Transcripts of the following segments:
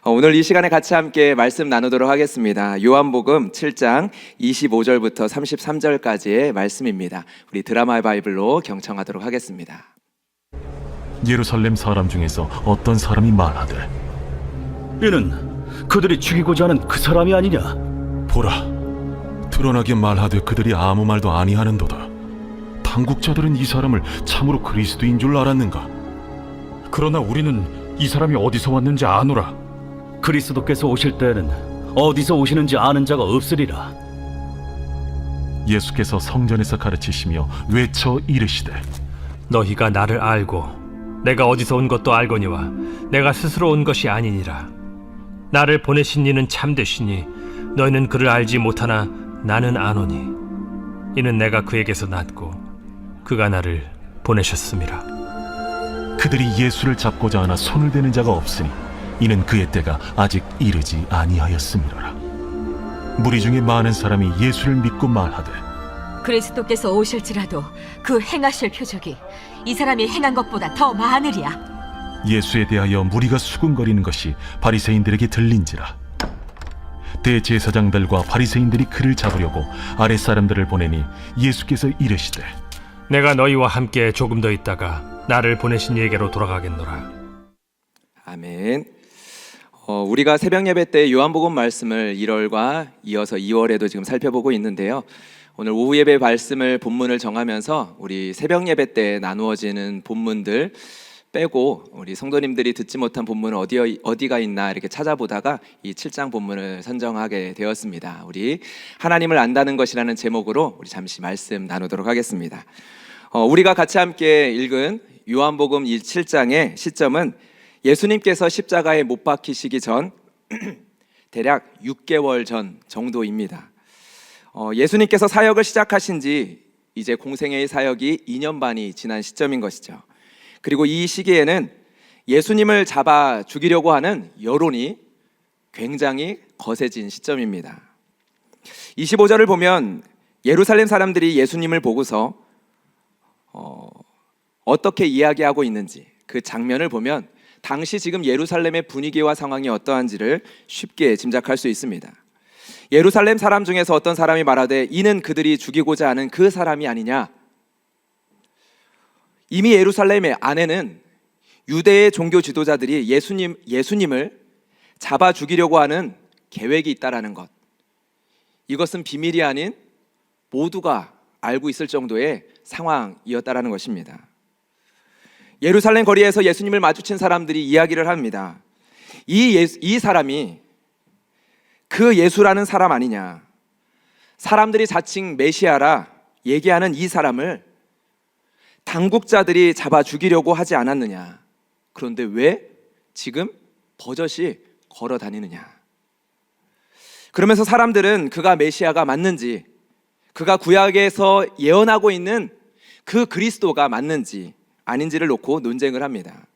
오늘 이 시간에 같이 함께 말씀 나누도록 하겠습니다. 요한복음 7장 25절부터 33절까지의 말씀입니다. 우리 드라마 바이블로 경청하도록 하겠습니다. 예루살렘 사람 중에서 어떤 사람이 말하되, 이는 그들이 죽이고자 하는 그 사람이 아니냐? 보라, 드러나게 말하되 그들이 아무 말도 아니하는도다. 당국자들은 이 사람을 참으로 그리스도인 줄 알았는가? 그러나 우리는 이 사람이 어디서 왔는지 아노라. 그리스도께서 오실 때에는 어디서 오시는지 아는 자가 없으리라. 예수께서 성전에서 가르치시며 외쳐 이르시되, 너희가 나를 알고 내가 어디서 온 것도 알거니와 내가 스스로 온 것이 아니니라. 나를 보내신 이는 참되시니 너희는 그를 알지 못하나 나는 아노니 이는 내가 그에게서 났고 그가 나를 보내셨음이라. 그들이 예수를 잡고자 하나 손을 대는 자가 없으니 이는 그의 때가 아직 이르지 아니하였음이로라. 무리 중에 많은 사람이 예수를 믿고 말하되, 그리스도께서 오실지라도 그 행하실 표적이 이 사람이 행한 것보다 더 많으리야. 예수에 대하여 무리가 수군거리는 것이 바리새인들에게 들린지라. 대제사장들과 바리새인들이 그를 잡으려고 아랫사람들을 보내니 예수께서 이르시되, 내가 너희와 함께 조금 더 있다가 나를 보내신 이에게로 돌아가겠노라. 아멘. 우리가 새벽 예배 때 요한복음 말씀을 1월과 이어서 2월에도 지금 살펴보고 있는데요. 오늘 오후 예배 말씀을 본문을 정하면서 우리 새벽 예배 때 나누어지는 본문들 빼고 우리 성도님들이 듣지 못한 본문은 어디가 있나 이렇게 찾아보다가 이 7장 본문을 선정하게 되었습니다. 우리 하나님을 안다는 것이라는 제목으로 우리 잠시 말씀 나누도록 하겠습니다. 우리가 같이 함께 읽은 요한복음 7장의 시점은 예수님께서 십자가에 못 박히시기 전 대략 6개월 전 정도입니다. 예수님께서 사역을 시작하신 지 이제 공생애의 사역이 2년 반이 지난 시점인 것이죠. 그리고 이 시기에는 예수님을 잡아 죽이려고 하는 여론이 굉장히 거세진 시점입니다. 25절을 보면 예루살렘 사람들이 예수님을 보고서 어떻게 이야기하고 있는지 그 장면을 보면 당시 지금 예루살렘의 분위기와 상황이 어떠한지를 쉽게 짐작할 수 있습니다. 예루살렘 사람 중에서 어떤 사람이 말하되 이는 그들이 죽이고자 하는 그 사람이 아니냐. 이미 예루살렘의 안에는 유대의 종교 지도자들이 예수님을 잡아 죽이려고 하는 계획이 있다라는 것, 이것은 비밀이 아닌 모두가 알고 있을 정도의 상황이었다라는 것입니다. 예루살렘 거리에서 예수님을 마주친 사람들이 이야기를 합니다. 이 사람이 그 예수라는 사람 아니냐. 사람들이 자칭 메시아라 얘기하는 이 사람을 당국자들이 잡아 죽이려고 하지 않았느냐. 그런데 왜 지금 버젓이 걸어 다니느냐. 그러면서 사람들은 그가 메시아가 맞는지, 그가 구약에서 예언하고 있는 그 그리스도가 맞는지 아닌지를 놓고 논쟁을 합니다.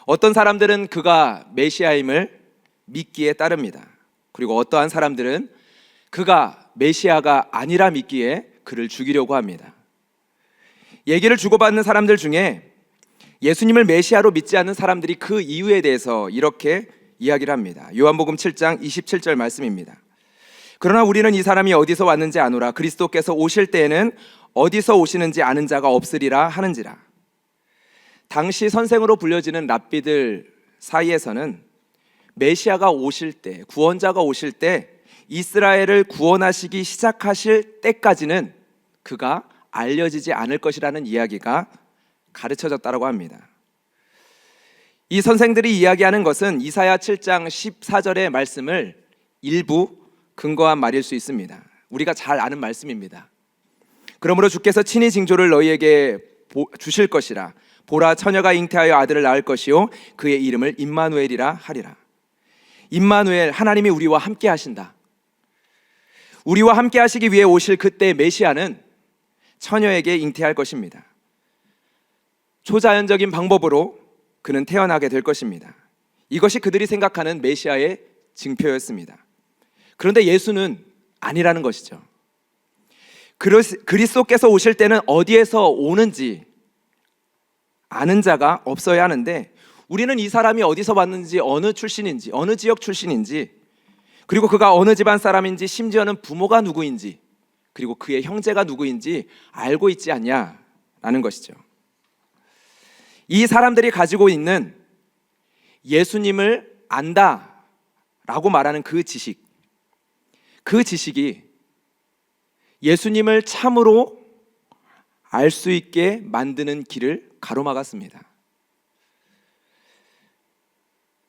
어떤 사람들은 그가 메시아임을 믿기에 따릅니다. 그리고 어떠한 사람들은 그가 메시아가 아니라 믿기에 그를 죽이려고 합니다. 얘기를 주고받는 사람들 중에 예수님을 메시아로 믿지 않는 사람들이 그 이유에 대해서 이렇게 이야기를 합니다. 요한복음 7장 27절 말씀입니다. 그러나 우리는 이 사람이 어디서 왔는지 아노라. 그리스도께서 오실 때에는 어디서 오시는지 아는 자가 없으리라 하는지라. 당시 선생으로 불려지는 랍비들 사이에서는 메시아가 오실 때, 구원자가 오실 때 이스라엘을 구원하시기 시작하실 때까지는 그가 알려지지 않을 것이라는 이야기가 가르쳐졌다고 합니다. 이 선생들이 이야기하는 것은 이사야 7장 14절의 말씀을 일부 근거한 말일 수 있습니다. 우리가 잘 아는 말씀입니다. 그러므로 주께서 친히 징조를 너희에게 주실 것이라. 보라, 처녀가 잉태하여 아들을 낳을 것이요 그의 이름을 임마누엘이라 하리라. 임마누엘, 하나님이 우리와 함께 하신다. 우리와 함께 하시기 위해 오실 그때 메시아는 처녀에게 잉태할 것입니다. 초자연적인 방법으로 그는 태어나게 될 것입니다. 이것이 그들이 생각하는 메시아의 징표였습니다. 그런데 예수는 아니라는 것이죠. 그리스도께서 오실 때는 어디에서 오는지 아는 자가 없어야 하는데 우리는 이 사람이 어디서 왔는지, 어느 출신인지, 어느 지역 출신인지, 그리고 그가 어느 집안 사람인지, 심지어는 부모가 누구인지, 그리고 그의 형제가 누구인지 알고 있지 않냐라는 것이죠. 이 사람들이 가지고 있는 예수님을 안다라고 말하는 그 지식이 예수님을 참으로 알 수 있게 만드는 길을 가로막았습니다.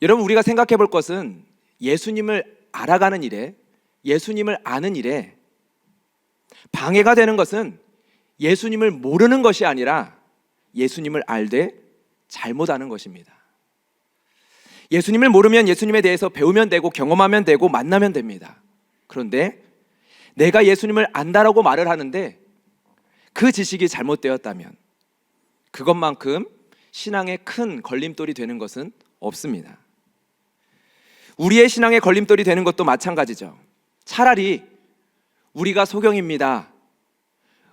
여러분, 우리가 생각해 볼 것은 예수님을 알아가는 일에, 예수님을 아는 일에 방해가 되는 것은 예수님을 모르는 것이 아니라 예수님을 알되 잘못 아는 것입니다. 예수님을 모르면 예수님에 대해서 배우면 되고 경험하면 되고 만나면 됩니다. 그런데 내가 예수님을 안다라고 말을 하는데 그 지식이 잘못되었다면 그것만큼 신앙에 큰 걸림돌이 되는 것은 없습니다. 우리의 신앙에 걸림돌이 되는 것도 마찬가지죠. 차라리 우리가 소경입니다,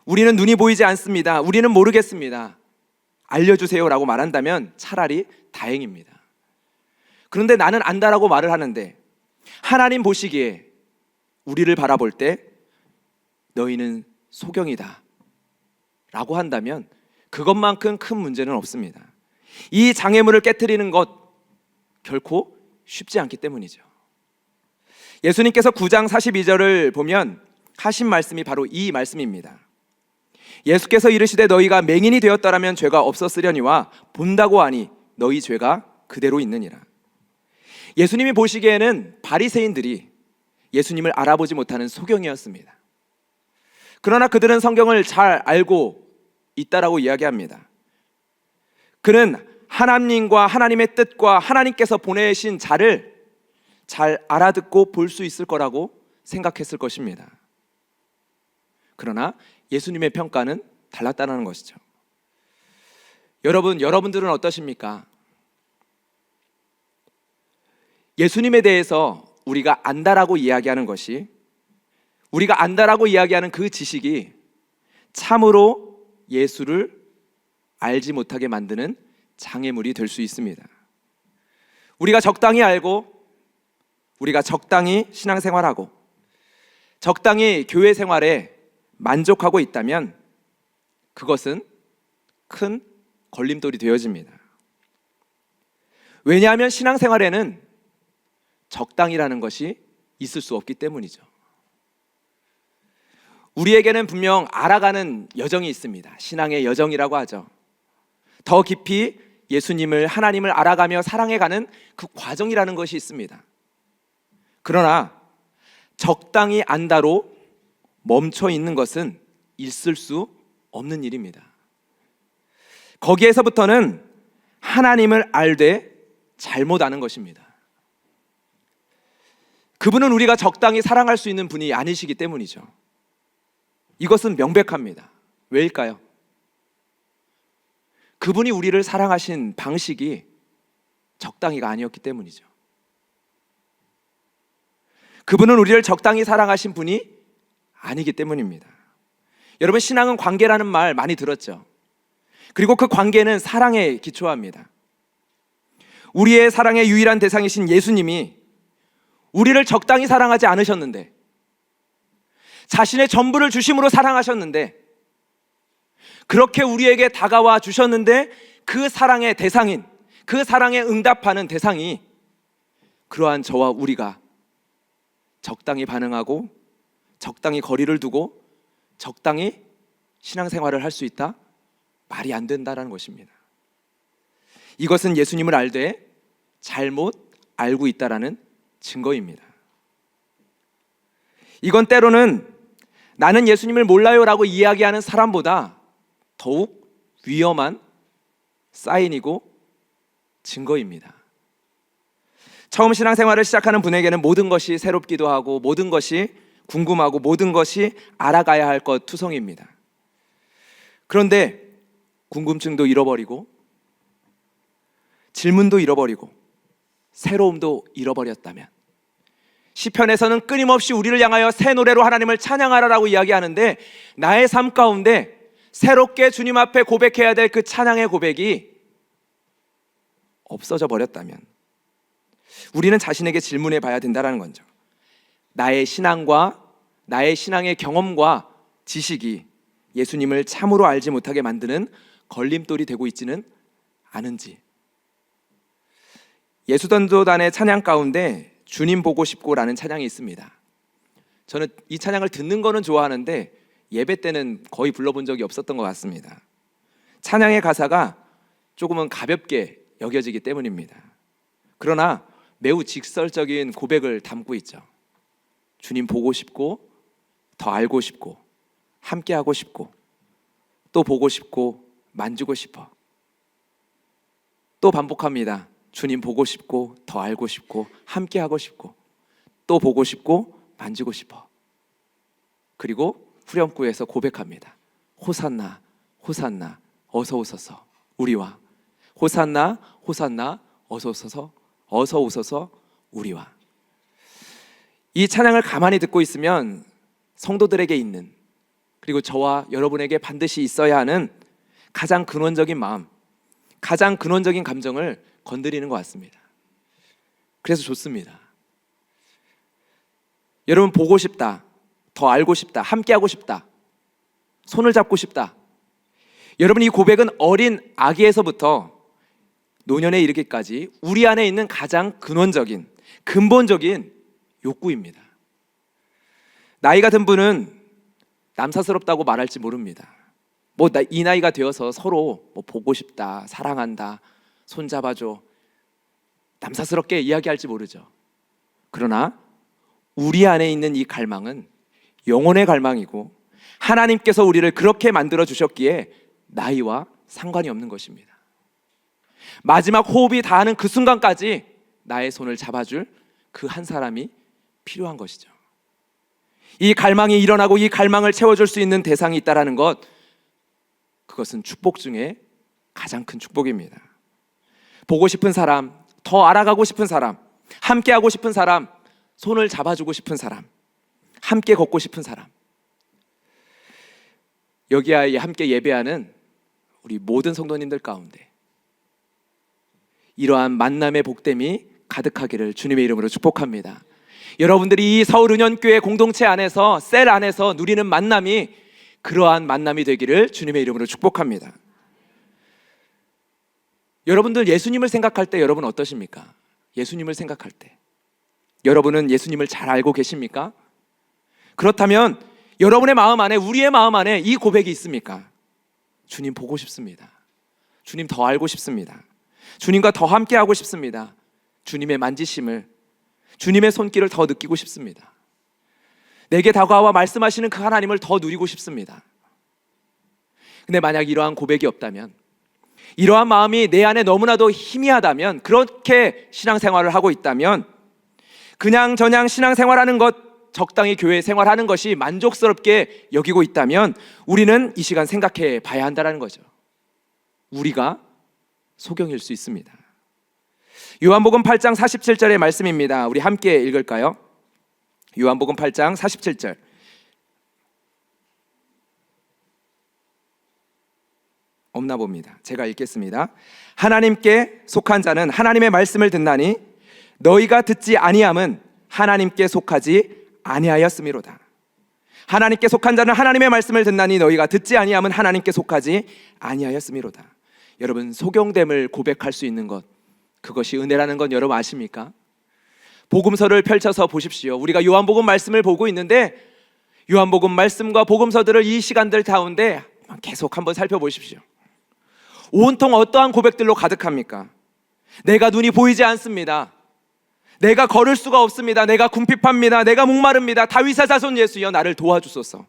우리는 눈이 보이지 않습니다, 우리는 모르겠습니다, 알려주세요라고 말한다면 차라리 다행입니다. 그런데 나는 안다라고 말을 하는데 하나님 보시기에 우리를 바라볼 때 너희는 소경이다 라고 한다면 그것만큼 큰 문제는 없습니다. 이 장애물을 깨트리는 것 결코 쉽지 않기 때문이죠. 예수님께서 9장 42절을 보면 하신 말씀이 바로 이 말씀입니다. 예수께서 이르시되 너희가 맹인이 되었더라면 죄가 없었으려니와 본다고 하니 너희 죄가 그대로 있느니라. 예수님이 보시기에는 바리새인들이 예수님을 알아보지 못하는 소경이었습니다. 그러나 그들은 성경을 잘 알고 있다라고 이야기합니다. 그는 하나님과 하나님의 뜻과 하나님께서 보내신 자를 잘 알아듣고 볼 수 있을 거라고 생각했을 것입니다. 그러나 예수님의 평가는 달랐다는 것이죠. 여러분들은 어떠십니까? 예수님에 대해서 우리가 안다라고 이야기하는 것이, 우리가 안다라고 이야기하는 그 지식이 참으로 예수를 알지 못하게 만드는 장애물이 될 수 있습니다. 우리가 적당히 알고, 우리가 적당히 신앙생활하고, 적당히 교회 생활에 만족하고 있다면 그것은 큰 걸림돌이 되어집니다. 왜냐하면 신앙생활에는 적당이라는 것이 있을 수 없기 때문이죠. 우리에게는 분명 알아가는 여정이 있습니다. 신앙의 여정이라고 하죠. 더 깊이 예수님을, 하나님을 알아가며 사랑해가는 그 과정이라는 것이 있습니다. 그러나 적당히 안다로 멈춰 있는 것은 있을 수 없는 일입니다. 거기에서부터는 하나님을 알되 잘못 아는 것입니다. 그분은 우리가 적당히 사랑할 수 있는 분이 아니시기 때문이죠. 이것은 명백합니다. 왜일까요? 그분이 우리를 사랑하신 방식이 적당히가 아니었기 때문이죠. 그분은 우리를 적당히 사랑하신 분이 아니기 때문입니다. 여러분, 신앙은 관계라는 말 많이 들었죠. 그리고 그 관계는 사랑에 기초합니다. 우리의 사랑의 유일한 대상이신 예수님이 우리를 적당히 사랑하지 않으셨는데, 자신의 전부를 주심으로 사랑하셨는데, 그렇게 우리에게 다가와 주셨는데 그 사랑의 대상인, 그 사랑에 응답하는 대상이 그러한 저와 우리가 적당히 반응하고 적당히 거리를 두고 적당히 신앙생활을 할 수 있다? 말이 안 된다라는 것입니다. 이것은 예수님을 알되 잘못 알고 있다라는 증거입니다. 이건 때로는 나는 예수님을 몰라요라고 이야기하는 사람보다 더욱 위험한 사인이고 증거입니다. 처음 신앙생활을 시작하는 분에게는 모든 것이 새롭기도 하고 모든 것이 궁금하고 모든 것이 알아가야 할 것 투성입니다. 그런데 궁금증도 잃어버리고 질문도 잃어버리고 새로움도 잃어버렸다면, 시편에서는 끊임없이 우리를 향하여 새 노래로 하나님을 찬양하라라고 이야기하는데, 나의 삶 가운데 새롭게 주님 앞에 고백해야 될 그 찬양의 고백이 없어져 버렸다면 우리는 자신에게 질문해 봐야 된다는 거죠. 나의 신앙과 나의 신앙의 경험과 지식이 예수님을 참으로 알지 못하게 만드는 걸림돌이 되고 있지는 않은지. 예수전도단의 찬양 가운데 주님 보고 싶고라는 찬양이 있습니다. 저는 이 찬양을 듣는 거는 좋아하는데 예배 때는 거의 불러본 적이 없었던 것 같습니다. 찬양의 가사가 조금은 가볍게 여겨지기 때문입니다. 그러나 매우 직설적인 고백을 담고 있죠. 주님 보고 싶고, 더 알고 싶고, 함께하고 싶고, 또 보고 싶고, 만지고 싶어. 또 반복합니다. 주님 보고 싶고, 더 알고 싶고, 함께하고 싶고, 또 보고 싶고, 만지고 싶어. 그리고 후렴구에서 고백합니다. 호산나, 호산나, 어서 오소서 우리와. 호산나, 호산나, 어서 오소서, 어서 오소서 우리와. 이 찬양을 가만히 듣고 있으면 성도들에게 있는, 그리고 저와 여러분에게 반드시 있어야 하는 가장 근원적인 마음, 가장 근원적인 감정을 건드리는 것 같습니다. 그래서 좋습니다. 여러분 보고 싶다, 더 알고 싶다, 함께하고 싶다, 손을 잡고 싶다. 여러분 이 고백은 어린 아기에서부터 노년에 이르기까지 우리 안에 있는 가장 근원적인, 근본적인 욕구입니다. 나이가 든 분은 남사스럽다고 말할지 모릅니다. 이 나이가 되어서 서로 보고 싶다, 사랑한다, 손잡아줘, 남사스럽게 이야기할지 모르죠. 그러나 우리 안에 있는 이 갈망은 영혼의 갈망이고 하나님께서 우리를 그렇게 만들어 주셨기에 나이와 상관이 없는 것입니다. 마지막 호흡이 닿는 그 순간까지 나의 손을 잡아줄 그 한 사람이 필요한 것이죠. 이 갈망이 일어나고 이 갈망을 채워줄 수 있는 대상이 있다는 것, 그것은 축복 중에 가장 큰 축복입니다. 보고 싶은 사람, 더 알아가고 싶은 사람, 함께하고 싶은 사람, 손을 잡아주고 싶은 사람, 함께 걷고 싶은 사람. 여기에 함께 예배하는 우리 모든 성도님들 가운데 이러한 만남의 복됨이 가득하기를 주님의 이름으로 축복합니다. 여러분들이 이 서울은현교회 공동체 안에서, 셀 안에서 누리는 만남이 그러한 만남이 되기를 주님의 이름으로 축복합니다. 여러분들 예수님을 생각할 때 여러분 어떠십니까? 예수님을 생각할 때 여러분은 예수님을 잘 알고 계십니까? 그렇다면 여러분의 마음 안에, 우리의 마음 안에 이 고백이 있습니까? 주님 보고 싶습니다. 주님 더 알고 싶습니다. 주님과 더 함께하고 싶습니다. 주님의 만지심을, 주님의 손길을 더 느끼고 싶습니다. 내게 다가와 말씀하시는 그 하나님을 더 누리고 싶습니다. 근데 만약 이러한 고백이 없다면, 이러한 마음이 내 안에 너무나도 희미하다면, 그렇게 신앙생활을 하고 있다면, 그냥 저냥 신앙생활하는 것, 적당히 교회 생활하는 것이 만족스럽게 여기고 있다면 우리는 이 시간 생각해 봐야 한다는 거죠. 우리가 소경일 수 있습니다. 요한복음 8장 47절의 말씀입니다. 우리 함께 읽을까요? 요한복음 8장 47절. 없나 봅니다. 제가 읽겠습니다. 하나님께 속한 자는 하나님의 말씀을 듣나니 너희가 듣지 아니함은 하나님께 속하지 아니하였음이로다. 하나님께 속한 자는 하나님의 말씀을 듣나니 너희가 듣지 아니함은 하나님께 속하지 아니하였음이로다. 여러분, 소경됨을 고백할 수 있는 것, 그것이 은혜라는 건 여러분 아십니까? 복음서를 펼쳐서 보십시오. 우리가 요한복음 말씀을 보고 있는데 요한복음 말씀과 복음서들을 이 시간들 가운데 계속 한번 살펴보십시오. 온통 어떠한 고백들로 가득합니까? 내가 눈이 보이지 않습니다. 내가 걸을 수가 없습니다. 내가 궁핍합니다. 내가 목마릅니다. 다윗의 자손 예수여 나를 도와주소서.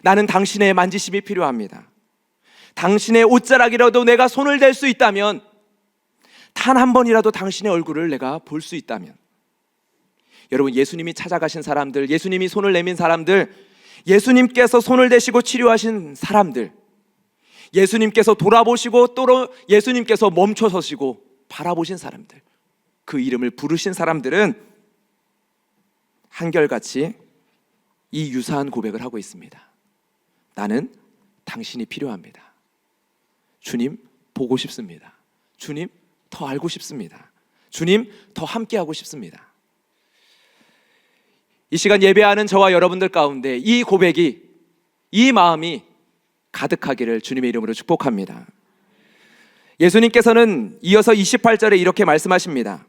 나는 당신의 만지심이 필요합니다. 당신의 옷자락이라도 내가 손을 댈 수 있다면, 단 한 번이라도 당신의 얼굴을 내가 볼 수 있다면. 여러분, 예수님이 찾아가신 사람들, 예수님이 손을 내민 사람들, 예수님께서 손을 대시고 치료하신 사람들, 예수님께서 돌아보시고 또 예수님께서 멈춰서시고 바라보신 사람들, 그 이름을 부르신 사람들은 한결같이 이 유사한 고백을 하고 있습니다. 나는 당신이 필요합니다. 주님 보고 싶습니다. 주님 더 알고 싶습니다. 주님 더 함께하고 싶습니다. 이 시간 예배하는 저와 여러분들 가운데 이 고백이, 이 마음이 가득하기를 주님의 이름으로 축복합니다. 예수님께서는 이어서 28절에 이렇게 말씀하십니다.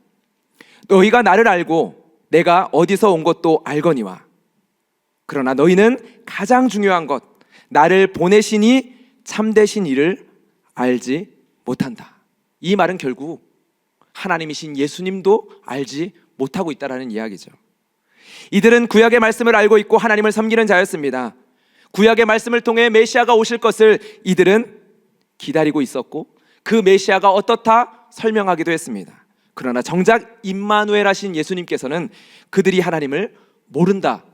너희가 나를 알고 내가 어디서 온 것도 알거니와 그러나 너희는 가장 중요한 것, 나를 보내시니 참되신 이를 알지 못한다. 이 말은 결국 하나님이신 예수님도 알지 못하고 있다는 이야기죠. 이들은 구약의 말씀을 알고 있고 하나님을 섬기는 자였습니다. 구약의 말씀을 통해 메시아가 오실 것을 이들은 기다리고 있었고 그 메시아가 어떻다 설명하기도 했습니다. 그러나 정작 임마누엘 하신 예수님께서는 그들이 하나님을 모른다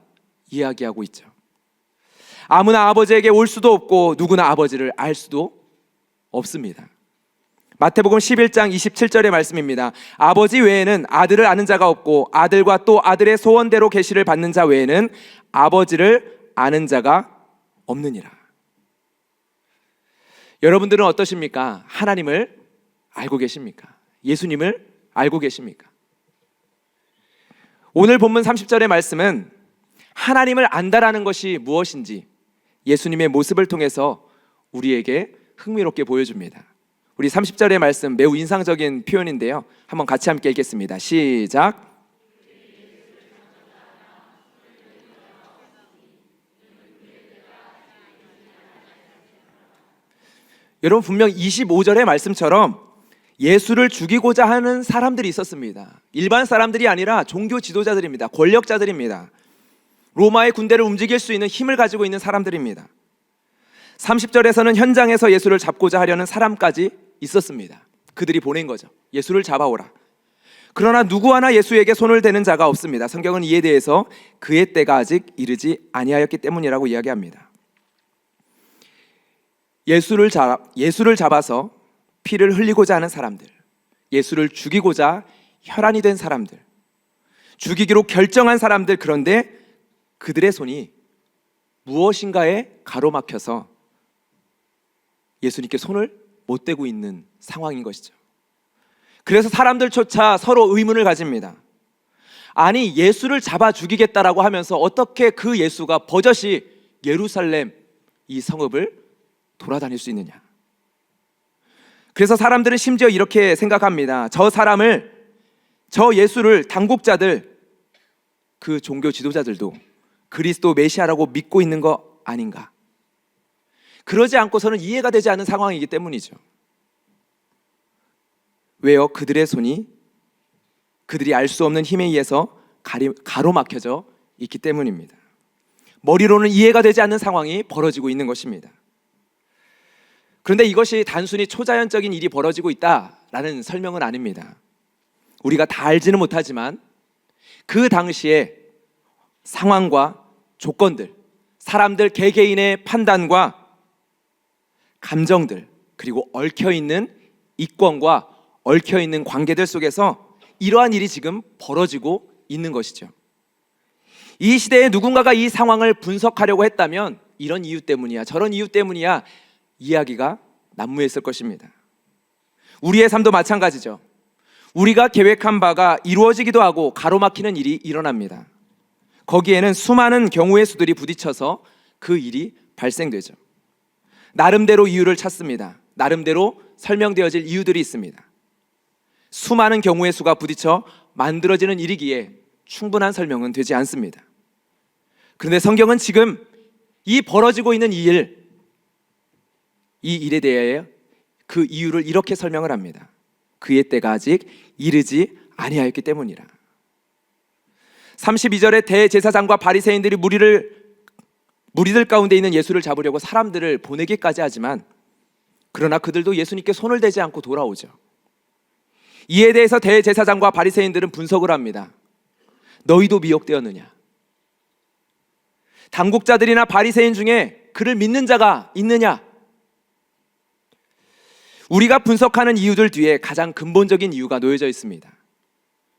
이야기하고 있죠. 아무나 아버지에게 올 수도 없고 누구나 아버지를 알 수도 없습니다. 마태복음 11장 27절의 말씀입니다. 아버지 외에는 아들을 아는 자가 없고 아들과 또 아들의 소원대로 계시를 받는 자 외에는 아버지를 아는 자가 없느니라. 여러분들은 어떠십니까? 하나님을 알고 계십니까? 예수님을 알고 계십니까? 오늘 본문 30절의 말씀은 하나님을 안다라는 것이 무엇인지 예수님의 모습을 통해서 우리에게 흥미롭게 보여줍니다. 우리 30절의 말씀 매우 인상적인 표현인데요. 한번 같이 함께 읽겠습니다. 시작. 여러분 분명 25절의 말씀처럼 예수를 죽이고자 하는 사람들이 있었습니다. 일반 사람들이 아니라 종교 지도자들입니다. 권력자들입니다. 로마의 군대를 움직일 수 있는 힘을 가지고 있는 사람들입니다. 30절에서는 현장에서 예수를 잡고자 하려는 사람까지 있었습니다. 그들이 보낸 거죠. 예수를 잡아오라. 그러나 누구 하나 예수에게 손을 대는 자가 없습니다. 성경은 이에 대해서 그의 때가 아직 이르지 아니하였기 때문이라고 이야기합니다. 예수를 잡아서 피를 흘리고자 하는 사람들, 예수를 죽이고자 혈안이 된 사람들, 죽이기로 결정한 사람들, 그런데 그들의 손이 무엇인가에 가로막혀서 예수님께 손을 못 대고 있는 상황인 것이죠. 그래서 사람들조차 서로 의문을 가집니다. 아니, 예수를 잡아 죽이겠다라고 하면서 어떻게 그 예수가 버젓이 예루살렘 이 성읍을 돌아다닐 수 있느냐. 그래서 사람들은 심지어 이렇게 생각합니다. 저 예수를 당국자들, 그 종교 지도자들도 그리스도 메시아라고 믿고 있는 거 아닌가. 그러지 않고서는 이해가 되지 않는 상황이기 때문이죠. 왜요? 그들의 손이 그들이 알 수 없는 힘에 의해서 가로막혀져 있기 때문입니다. 머리로는 이해가 되지 않는 상황이 벌어지고 있는 것입니다. 그런데 이것이 단순히 초자연적인 일이 벌어지고 있다라는 설명은 아닙니다. 우리가 다 알지는 못하지만 그 당시에 상황과 조건들, 사람들 개개인의 판단과 감정들, 그리고 얽혀있는 이권과 얽혀있는 관계들 속에서 이러한 일이 지금 벌어지고 있는 것이죠. 이 시대에 누군가가 이 상황을 분석하려고 했다면 이런 이유 때문이야, 저런 이유 때문이야 이야기가 난무했을 것입니다. 우리의 삶도 마찬가지죠. 우리가 계획한 바가 이루어지기도 하고 가로막히는 일이 일어납니다. 거기에는 수많은 경우의 수들이 부딪혀서 그 일이 발생되죠. 나름대로 이유를 찾습니다. 나름대로 설명되어질 이유들이 있습니다. 수많은 경우의 수가 부딪혀 만들어지는 일이기에 충분한 설명은 되지 않습니다. 그런데 성경은 지금 이 벌어지고 있는 이 일에 대해 그 이유를 이렇게 설명을 합니다. 그의 때가 아직 이르지 아니하였기 때문이라. 32절에 대제사장과 바리새인들이 무리들 가운데 있는 예수를 잡으려고 사람들을 보내기까지 하지만 그러나 그들도 예수님께 손을 대지 않고 돌아오죠. 이에 대해서 대제사장과 바리새인들은 분석을 합니다. 너희도 미혹되었느냐? 당국자들이나 바리새인 중에 그를 믿는 자가 있느냐? 우리가 분석하는 이유들 뒤에 가장 근본적인 이유가 놓여져 있습니다.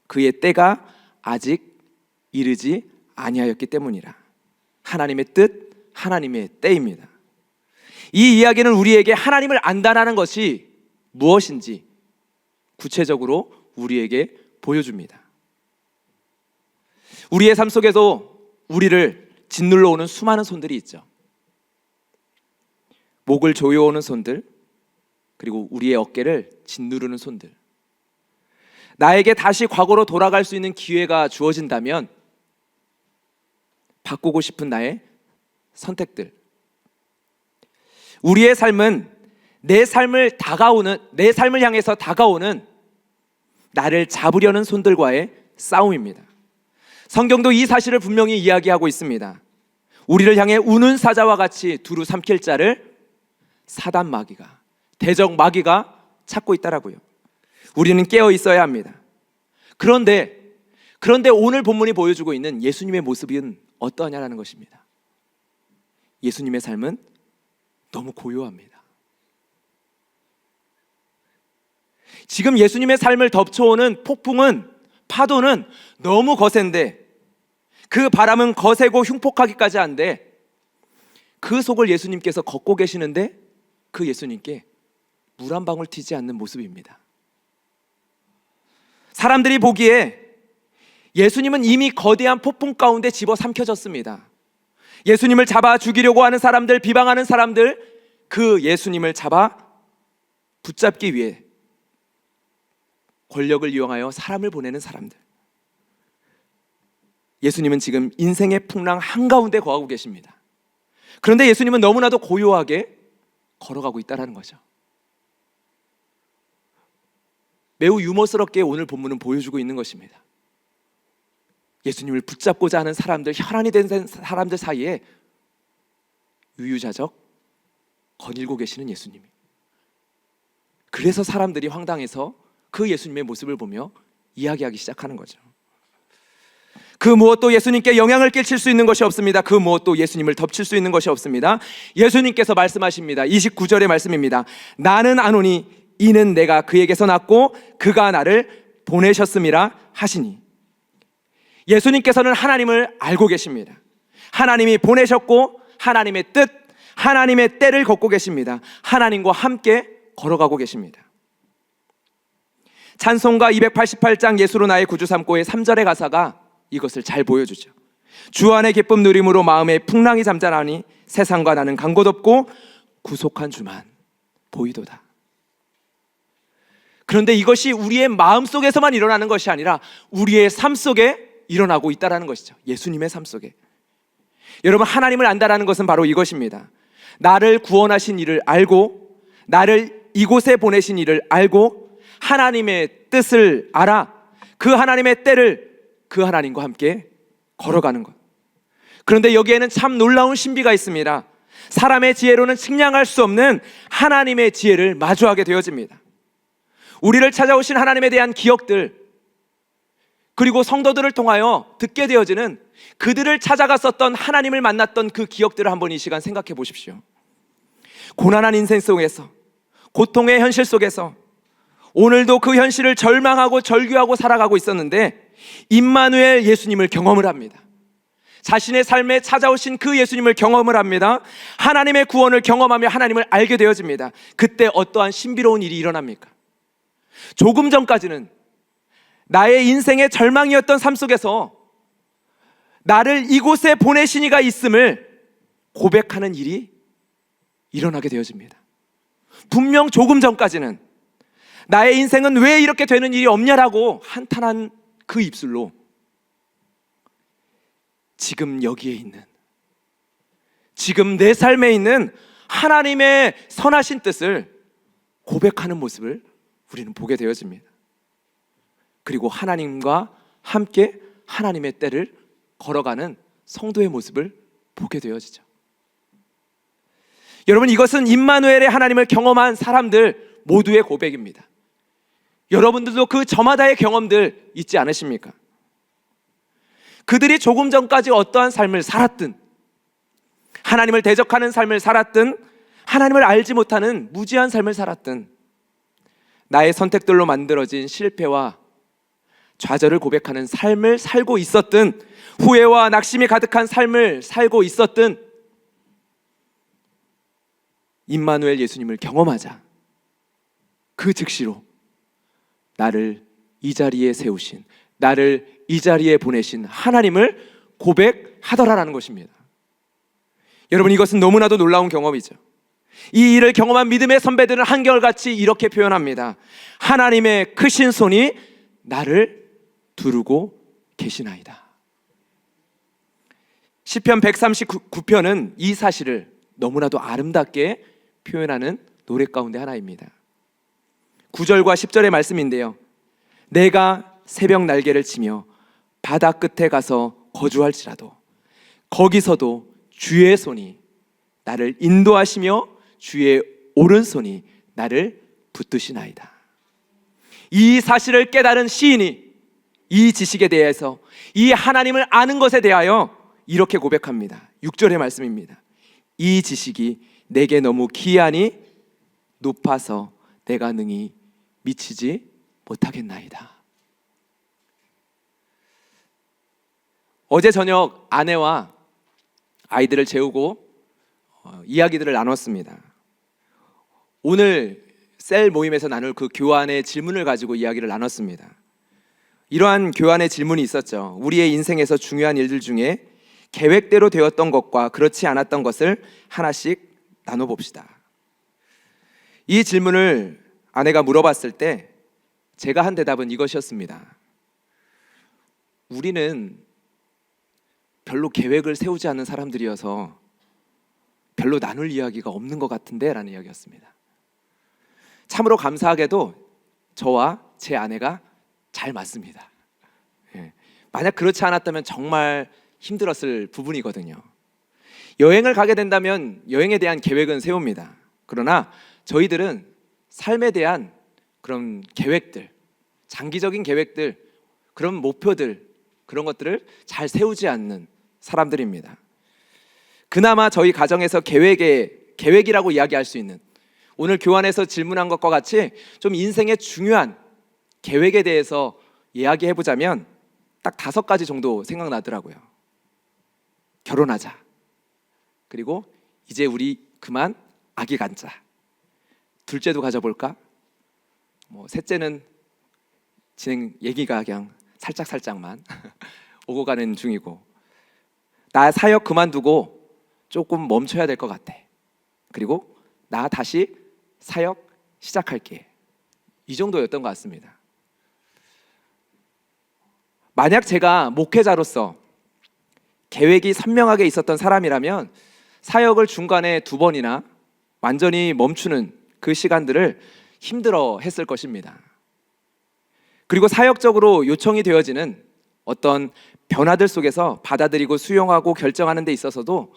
그의 때가 아직 이르지 아니하였기 때문이라. 하나님의 뜻, 하나님의 때입니다. 이 이야기는 우리에게 하나님을 안다라는 것이 무엇인지 구체적으로 우리에게 보여줍니다. 우리의 삶 속에도 우리를 짓눌러 오는 수많은 손들이 있죠. 목을 조여오는 손들, 그리고 우리의 어깨를 짓누르는 손들. 나에게 다시 과거로 돌아갈 수 있는 기회가 주어진다면 바꾸고 싶은 나의 선택들. 우리의 삶은 내 삶을 향해서 다가오는 나를 잡으려는 손들과의 싸움입니다. 성경도 이 사실을 분명히 이야기하고 있습니다. 우리를 향해 우는 사자와 같이 두루 삼킬 자를 사단 마귀가, 대적 마귀가 찾고 있다라고요. 우리는 깨어 있어야 합니다. 그런데 오늘 본문이 보여주고 있는 예수님의 모습은 어떠냐라는 것입니다. 예수님의 삶은 너무 고요합니다. 지금 예수님의 삶을 덮쳐오는 폭풍은, 파도는 너무 거센데, 그 바람은 거세고 흉폭하기까지 한데, 그 속을 예수님께서 걷고 계시는데 그 예수님께 물 한 방울 튀지 않는 모습입니다. 사람들이 보기에 예수님은 이미 거대한 폭풍 가운데 집어삼켜졌습니다. 예수님을 잡아 죽이려고 하는 사람들, 비방하는 사람들, 그 예수님을 잡아 붙잡기 위해 권력을 이용하여 사람을 보내는 사람들. 예수님은 지금 인생의 풍랑 한가운데 거하고 계십니다. 그런데 예수님은 너무나도 고요하게 걸어가고 있다는 거죠. 매우 유머스럽게 오늘 본문은 보여주고 있는 것입니다. 예수님을 붙잡고자 하는 사람들, 혈안이 된 사람들 사이에 유유자적 거닐고 계시는 예수님이. 그래서 사람들이 황당해서 그 예수님의 모습을 보며 이야기하기 시작하는 거죠. 그 무엇도 예수님께 영향을 끼칠 수 있는 것이 없습니다. 그 무엇도 예수님을 덮칠 수 있는 것이 없습니다. 예수님께서 말씀하십니다. 29절의 말씀입니다. 나는 아노니 이는 내가 그에게서 났고 그가 나를 보내셨음이라 하시니. 예수님께서는 하나님을 알고 계십니다. 하나님이 보내셨고 하나님의 뜻, 하나님의 때를 걷고 계십니다. 하나님과 함께 걸어가고 계십니다. 찬송가 288장 예수로 나의 구주 삼고의 3절의 가사가 이것을 잘 보여주죠. 주 안의 기쁨 누림으로 마음에 풍랑이 잠잠하니 세상과 나는 간 곳 없고 구속한 주만 보이도다. 그런데 이것이 우리의 마음 속에서만 일어나는 것이 아니라 우리의 삶 속에 일어나고 있다는 것이죠. 예수님의 삶 속에. 여러분, 하나님을 안다라는 것은 바로 이것입니다. 나를 구원하신 이를 알고, 나를 이곳에 보내신 이를 알고, 하나님의 뜻을 알아 그 하나님의 때를 그 하나님과 함께 걸어가는 것. 그런데 여기에는 참 놀라운 신비가 있습니다. 사람의 지혜로는 측량할 수 없는 하나님의 지혜를 마주하게 되어집니다. 우리를 찾아오신 하나님에 대한 기억들, 그리고 성도들을 통하여 듣게 되어지는 그들을 찾아갔었던 하나님을 만났던 그 기억들을 한번 이 시간 생각해 보십시오. 고난한 인생 속에서, 고통의 현실 속에서 오늘도 그 현실을 절망하고 절규하고 살아가고 있었는데 임마누엘 예수님을 경험을 합니다. 자신의 삶에 찾아오신 그 예수님을 경험을 합니다. 하나님의 구원을 경험하며 하나님을 알게 되어집니다. 그때 어떠한 신비로운 일이 일어납니까? 조금 전까지는 나의 인생의 절망이었던 삶 속에서 나를 이곳에 보내신 이가 있음을 고백하는 일이 일어나게 되어집니다. 분명 조금 전까지는 나의 인생은 왜 이렇게 되는 일이 없냐라고 한탄한 그 입술로 지금 여기에 있는, 지금 내 삶에 있는 하나님의 선하신 뜻을 고백하는 모습을 우리는 보게 되어집니다. 그리고 하나님과 함께 하나님의 때를 걸어가는 성도의 모습을 보게 되어지죠. 여러분, 이것은 임마누엘의 하나님을 경험한 사람들 모두의 고백입니다. 여러분들도 그 저마다의 경험들 있지 않으십니까? 그들이 조금 전까지 어떠한 삶을 살았든, 하나님을 대적하는 삶을 살았든, 하나님을 알지 못하는 무지한 삶을 살았든, 나의 선택들로 만들어진 실패와 좌절을 고백하는 삶을 살고 있었든, 후회와 낙심이 가득한 삶을 살고 있었든, 임마누엘 예수님을 경험하자 그 즉시로 나를 이 자리에 세우신, 나를 이 자리에 보내신 하나님을 고백하더라라는 것입니다. 여러분, 이것은 너무나도 놀라운 경험이죠. 이 일을 경험한 믿음의 선배들은 한결같이 이렇게 표현합니다. 하나님의 크신 손이 나를 두르고 계시나이다. 시편 139편은 이 사실을 너무나도 아름답게 표현하는 노래 가운데 하나입니다. 9절과 10절의 말씀인데요, 내가 새벽 날개를 치며 바다 끝에 가서 거주할지라도 거기서도 주의 손이 나를 인도하시며 주의 오른손이 나를 붙드시나이다. 이 사실을 깨달은 시인이 이 지식에 대해서, 이 하나님을 아는 것에 대하여 이렇게 고백합니다. 6절의 말씀입니다. 이 지식이 내게 너무 귀하니 높아서 내가 능히 미치지 못하겠나이다. 어제 저녁 아내와 아이들을 재우고 이야기들을 나눴습니다. 오늘 셀 모임에서 나눌 그 교환의 질문을 가지고 이야기를 나눴습니다. 이러한 교환의 질문이 있었죠. 우리의 인생에서 중요한 일들 중에 계획대로 되었던 것과 그렇지 않았던 것을 하나씩 나눠봅시다. 이 질문을 아내가 물어봤을 때 제가 한 대답은 이것이었습니다. 우리는 별로 계획을 세우지 않는 사람들이어서 별로 나눌 이야기가 없는 것 같은데 라는 이야기였습니다. 참으로 감사하게도 저와 제 아내가 잘 맞습니다. 만약 그렇지 않았다면 정말 힘들었을 부분이거든요. 여행을 가게 된다면 여행에 대한 계획은 세웁니다. 그러나 저희들은 삶에 대한 그런 계획들, 장기적인 계획들, 그런 목표들, 그런 것들을 잘 세우지 않는 사람들입니다. 그나마 저희 가정에서 계획이라고 이야기할 수 있는, 오늘 교환에서 질문한 것과 같이 좀 인생의 중요한 계획에 대해서 이야기해보자면 딱 5가지 정도 생각나더라고요. 결혼하자. 그리고 이제 우리 그만 아기 갖자. 둘째도 가져볼까? 셋째는 진행 얘기가 그냥 살짝만 오고 가는 중이고, 나 사역 그만두고 조금 멈춰야 될 것 같아. 그리고 나 다시 사역 시작할게. 이 정도였던 것 같습니다. 만약 제가 목회자로서 계획이 선명하게 있었던 사람이라면 사역을 중간에 2번이나 완전히 멈추는 그 시간들을 힘들어 했을 것입니다. 그리고 사역적으로 요청이 되어지는 어떤 변화들 속에서 받아들이고 수용하고 결정하는 데 있어서도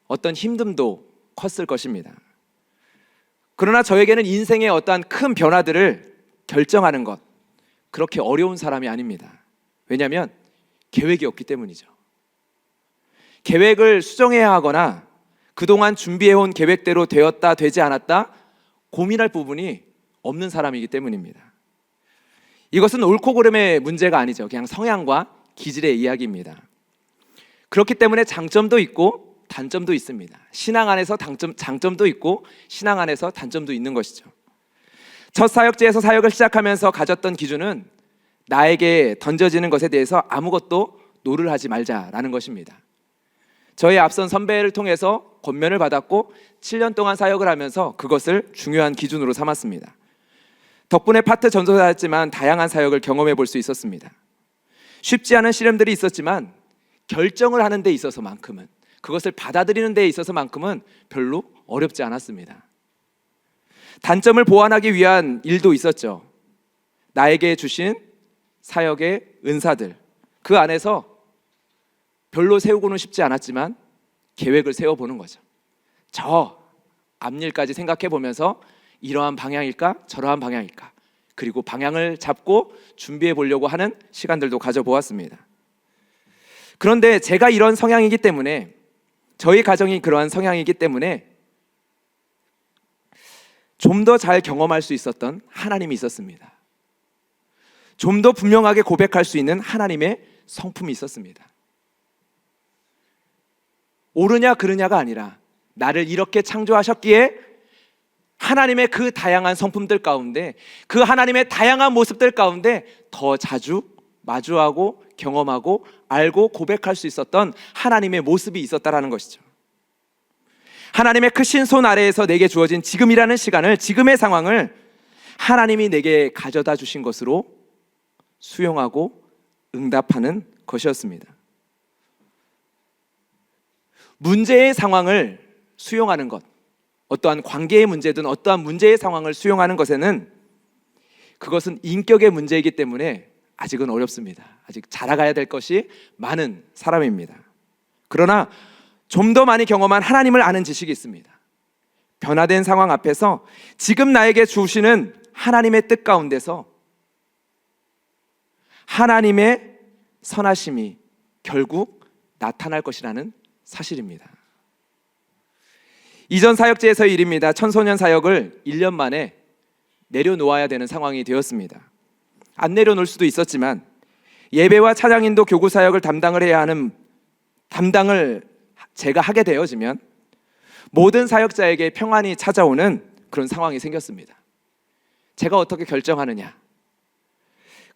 어떤 힘듦도 컸을 것입니다. 그러나 저에게는 인생의 어떠한 큰 변화들을 결정하는 것, 그렇게 어려운 사람이 아닙니다. 왜냐하면 계획이 없기 때문이죠. 계획을 수정해야 하거나 그동안 준비해온 계획대로 되었다 되지 않았다 고민할 부분이 없는 사람이기 때문입니다. 이것은 옳고 그름의 문제가 아니죠. 그냥 성향과 기질의 이야기입니다. 그렇기 때문에 장점도 있고 단점도 있습니다. 신앙 안에서 장점도 있고 신앙 안에서 단점도 있는 것이죠. 첫 사역지에서 사역을 시작하면서 가졌던 기준은 나에게 던져지는 것에 대해서 아무것도 노를 하지 말자라는 것입니다. 저희 앞선 선배를 통해서 권면을 받았고 7년 동안 사역을 하면서 그것을 중요한 기준으로 삼았습니다. 덕분에 파트 전도사였지만 다양한 사역을 경험해 볼 수 있었습니다. 쉽지 않은 시련들이 있었지만 결정을 하는 데 있어서만큼은, 그것을 받아들이는 데 있어서만큼은 별로 어렵지 않았습니다. 단점을 보완하기 위한 일도 있었죠. 나에게 주신 사역의 은사들, 그 안에서 별로 세우고는 싶지 않았지만 계획을 세워보는 거죠. 저 앞일까지 생각해 보면서 이러한 방향일까 저러한 방향일까, 그리고 방향을 잡고 준비해 보려고 하는 시간들도 가져보았습니다. 그런데 제가 이런 성향이기 때문에, 저희 가정이 그러한 성향이기 때문에 좀 더 잘 경험할 수 있었던 하나님이 있었습니다. 좀 더 분명하게 고백할 수 있는 하나님의 성품이 있었습니다. 옳으냐 그르냐가 아니라 나를 이렇게 창조하셨기에 하나님의 그 다양한 성품들 가운데, 그 하나님의 다양한 모습들 가운데 더 자주 마주하고 경험하고 알고 고백할 수 있었던 하나님의 모습이 있었다라는 것이죠. 하나님의 크신 손 아래에서 내게 주어진 지금이라는 시간을, 지금의 상황을 하나님이 내게 가져다 주신 것으로 수용하고 응답하는 것이었습니다. 문제의 상황을 수용하는 것, 어떠한 관계의 문제든 어떠한 문제의 상황을 수용하는 것에는 그것은 인격의 문제이기 때문에 아직은 어렵습니다. 아직 자라가야 될 것이 많은 사람입니다. 그러나 좀 더 많이 경험한 하나님을 아는 지식이 있습니다. 변화된 상황 앞에서 지금 나에게 주시는 하나님의 뜻 가운데서 하나님의 선하심이 결국 나타날 것이라는 사실입니다. 이전 사역제에서의 일입니다. 청소년 사역을 1년 만에 내려놓아야 되는 상황이 되었습니다. 안 내려놓을 수도 있었지만 예배와 찬양인도 교구 사역을 담당을 해야 하는 담당을 제가 하게 되어지면 모든 사역자에게 평안이 찾아오는 그런 상황이 생겼습니다. 제가 어떻게 결정하느냐?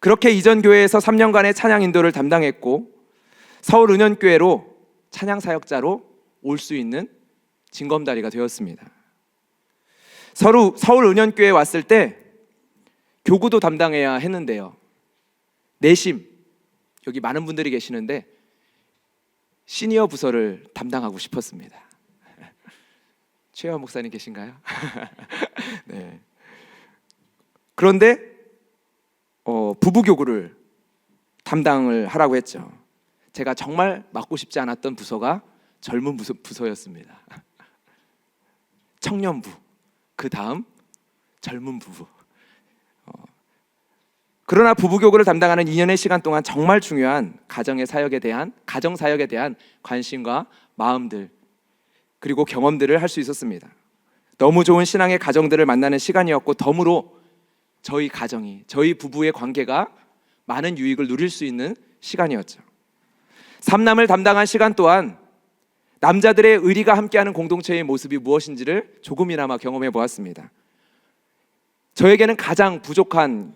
그렇게 이전 교회에서 3년간의 찬양 인도를 담당했고 서울 은현교회로 찬양 사역자로 올 수 있는 징검다리가 되었습니다. 서울 은현교회에 왔을 때 교구도 담당해야 했는데요, 내심 여기 많은 분들이 계시는데 시니어 부서를 담당하고 싶었습니다. 최혜원 목사님 계신가요? 네. 그런데 부부교구를 담당을 하라고 했죠. 제가 정말 맡고 싶지 않았던 부서가 젊은 부서였습니다. 청년부, 그 다음 젊은 부부. 그러나 부부교구를 담당하는 2년의 시간 동안 정말 중요한 가정 사역에 대한 관심과 마음들, 그리고 경험들을 할 수 있었습니다. 너무 좋은 신앙의 가정들을 만나는 시간이었고, 덤으로 저희 가정이, 저희 부부의 관계가 많은 유익을 누릴 수 있는 시간이었죠. 삼남을 담당한 시간 또한 남자들의 의리가 함께하는 공동체의 모습이 무엇인지를 조금이나마 경험해 보았습니다. 저에게는 가장 부족한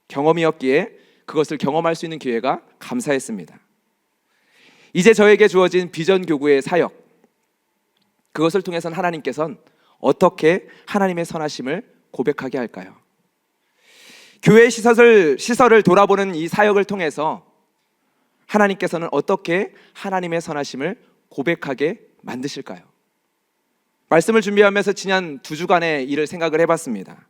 경험이었기에 그것을 경험할 수 있는 기회가 감사했습니다. 이제 저에게 주어진 비전 교구의 사역, 그것을 통해서는 하나님께서는 어떻게 하나님의 선하심을 고백하게 할까요? 교회 시설을 돌아보는 이 사역을 통해서 하나님께서는 어떻게 하나님의 선하심을 고백하게 만드실까요? 말씀을 준비하면서 지난 2주간의 일을 생각을 해봤습니다.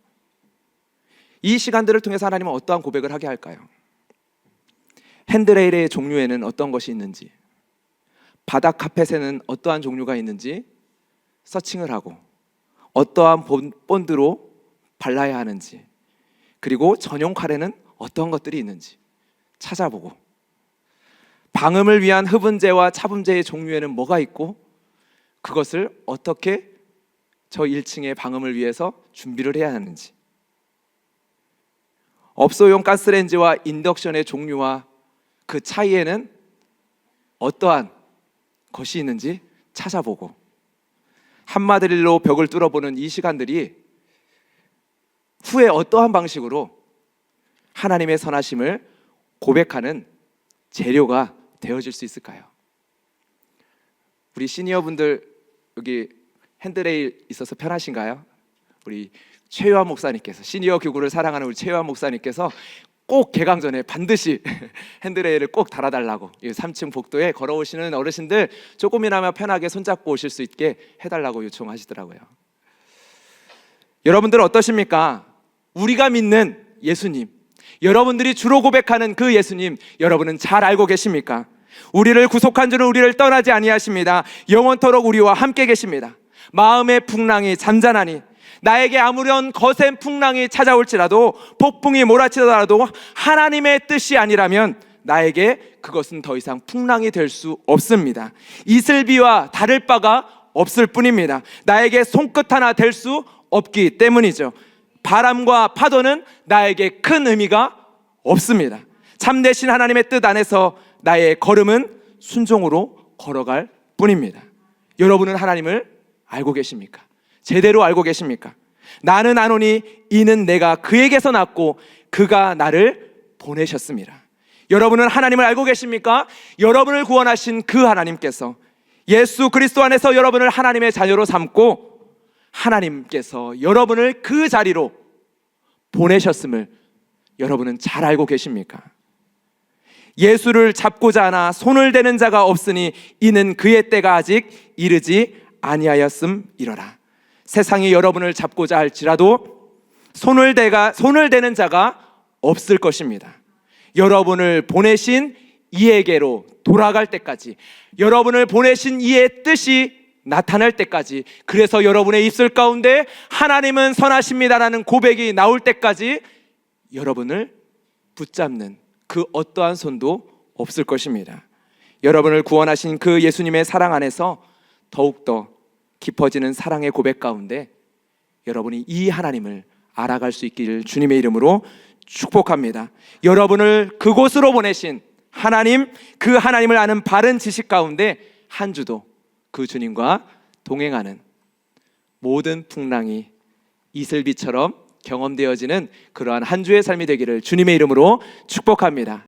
이 시간들을 통해서 하나님은 어떠한 고백을 하게 할까요? 핸드레일의 종류에는 어떤 것이 있는지, 바닥 카펫에는 어떠한 종류가 있는지 서칭을 하고, 어떠한 본드로 발라야 하는지, 그리고 전용 칼에는 어떤 것들이 있는지 찾아보고, 방음을 위한 흡음재와 차분재의 종류에는 뭐가 있고, 그것을 어떻게 저 1층의 방음을 위해서 준비를 해야 하는지, 업소용 가스레인지와 인덕션의 종류와 그 차이에는 어떠한 것이 있는지 찾아보고, 한마디로 벽을 뚫어보는 이 시간들이 후에 어떠한 방식으로 하나님의 선하심을 고백하는 재료가 되어질 수 있을까요? 우리 시니어분들 여기 핸드레일 있어서 편하신가요? 우리 최유한 목사님께서, 시니어 교구를 사랑하는 우리 최유한 목사님께서 꼭 개강 전에 반드시 핸드레일을 꼭 달아달라고, 3층 복도에 걸어오시는 어르신들 조금이나마 편하게 손잡고 오실 수 있게 해달라고 요청하시더라고요. 여러분들 어떠십니까? 우리가 믿는 예수님, 여러분들이 주로 고백하는 그 예수님, 여러분은 잘 알고 계십니까? 우리를 구속한 주는 우리를 떠나지 아니하십니다. 영원토록 우리와 함께 계십니다. 마음의 풍랑이 잔잔하니, 나에게 아무런 거센 풍랑이 찾아올지라도, 폭풍이 몰아치더라도 하나님의 뜻이 아니라면 나에게 그것은 더 이상 풍랑이 될 수 없습니다. 이슬비와 다를 바가 없을 뿐입니다. 나에게 손끝 하나 될 수 없기 때문이죠. 바람과 파도는 나에게 큰 의미가 없습니다. 참되신 하나님의 뜻 안에서 나의 걸음은 순종으로 걸어갈 뿐입니다. 여러분은 하나님을 알고 계십니까? 제대로 알고 계십니까? 나는 아노니 이는 내가 그에게서 났고 그가 나를 보내셨습니다. 여러분은 하나님을 알고 계십니까? 여러분을 구원하신 그 하나님께서 예수 그리스도 안에서 여러분을 하나님의 자녀로 삼고 하나님께서 여러분을 그 자리로 보내셨음을 여러분은 잘 알고 계십니까? 예수를 잡고자 하나 손을 대는 자가 없으니 이는 그의 때가 아직 이르지 아니하였음이로라. 세상이 여러분을 잡고자 할지라도 손을 대는 자가 없을 것입니다. 여러분을 보내신 이에게로 돌아갈 때까지, 여러분을 보내신 이의 뜻이 나타날 때까지, 그래서 여러분의 입술 가운데 하나님은 선하십니다라는 고백이 나올 때까지 여러분을 붙잡는 그 어떠한 손도 없을 것입니다. 여러분을 구원하신 그 예수님의 사랑 안에서 더욱더 깊어지는 사랑의 고백 가운데 여러분이 이 하나님을 알아갈 수 있기를 주님의 이름으로 축복합니다. 여러분을 그곳으로 보내신 하나님, 그 하나님을 아는 바른 지식 가운데 한 주도 그 주님과 동행하는 모든 풍랑이 이슬비처럼 경험되어지는 그러한 한 주의 삶이 되기를 주님의 이름으로 축복합니다.